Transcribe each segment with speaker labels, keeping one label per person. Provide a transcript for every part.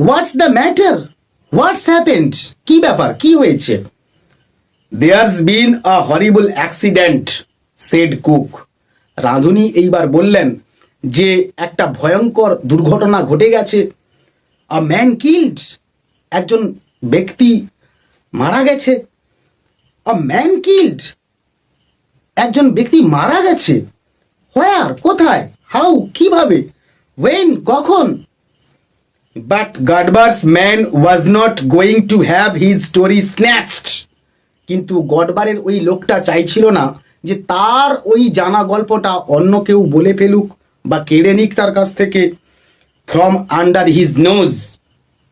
Speaker 1: What's the matter? What's happened? কি ব্যাপার, কি হয়েছে? দেয়ারস বিন আ হরিবল অ্যাক্সিডেন্ট, সেড কুক। রাঁধুনি এইবার বললেন যে একটা ভয়ঙ্কর দুর্ঘটনা ঘটে গেছে। আ ম্যান কিল্ড, একজন ব্যক্তি মারা গেছে। আ ম্যান কিল্ড, একজন ব্যক্তি মারা গেছে। হোয়ার, কোথায়, হাউ, কিভাবে, ওয়েন, কখন? But Godber's man was not going to have his story snatched. কিন্তু গডবারের ওই লোকটা চাইছিল না যে তার ওই জানা গল্পটা অন্য কেউ বলে ফেলুক বা কেড়ে নিক তার কাছ থেকে। ফ্রম আন্ডার হিজ নোজ,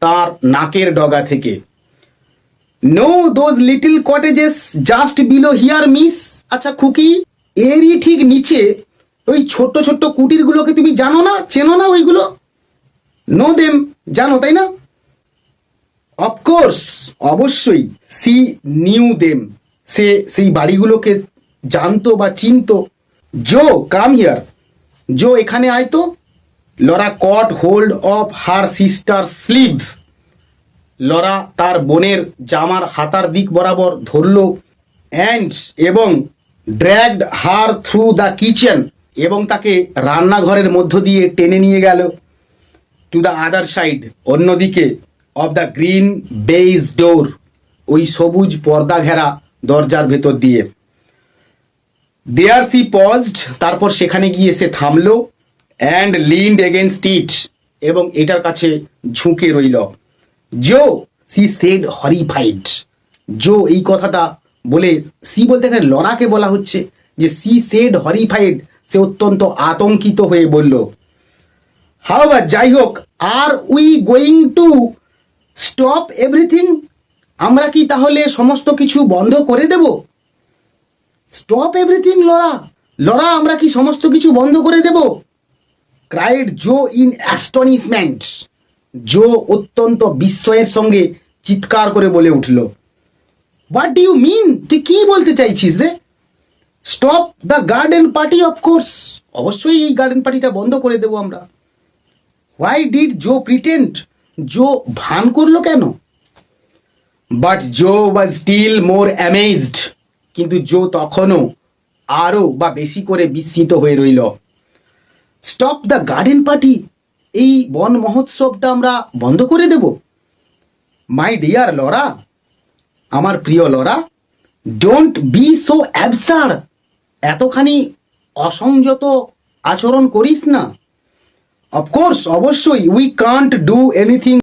Speaker 1: তার নাকের ডগা থেকে। No those little cottages just below here miss. আচ্ছা খুকি, এরই ঠিক নিচে ওই ছোট্ট ছোট্ট কুটিরগুলোকে তুমি জানো না, চেনো না ওইগুলো? নো দেম, জানো তাই না? অফকোর্স, অবশ্যই। সি নিউ দেম, সে সেই বাড়িগুলোকে জানতো বা চিনতো। জো কাম হিয়ার, জো এখানে আয় তো। Laura caught hold of her sister sleeve. Laura তার বোনের জামার হাতার দিক বরাবর ধরল। অ্যান্ড এবং dragged her through the kitchen, এবং তাকে রান্নাঘরের মধ্য দিয়ে টেনে নিয়ে গেল। টু দ্য আদার সাইড, অন্যদিকে। Of the green baize door, ওই সবুজ পর্দা ঘেরা দরজার ভেতর দিয়ে। দেয়ার সি পজড, তারপর সেখানে গিয়ে সে থামলো। অ্যান্ড লিন্ড এগেনস্ট ইট, এবং এটার কাছে ঝুঁকে রইল। জো, সি সেড হরিফাইড। জো এই কথাটা বলে, সি বলতে এখানে লরাকে বলা হচ্ছে, যে সি সেড হরিফাইড, সে অত্যন্ত আতঙ্কিত হয়ে বলল। হাউএভার, যাই হোক, are we going to stop everything? আমরা কি তাহলে সমস্ত কিছু বন্ধ করে দেব? স্টপ এভরিথিং লরা, লরা আমরা কি সমস্ত কিছু বন্ধ করে দেব? Cried Jo in astonishment. Jo অত্যন্ত বিস্ময়ের সঙ্গে চিৎকার করে বলে উঠল। What do you mean? তুই কি বলতে চাইছিস রে? Stop the garden party, of course, অবশ্যই এই গার্ডেন পার্টিটা বন্ধ করে দেবো আমরা। Why did Jo pretend? Jo ভান করলো কেন? But Jo was still more amazed, কিন্তু জো তখনও আরও বা বেশি করে বিস্মিত হয়ে রইল। স্টপ দ্য গার্ডেন পার্টি, এই বন মহোৎসবটা আমরা বন্ধ করে দেব? মাই ডিয়ার লরা, আমার প্রিয় Laura, don't be so absurd, এতখানি অসংযত আচরণ করিস না। অফকোর্স, অবশ্যই, উই কান্ট ডু এনিথিং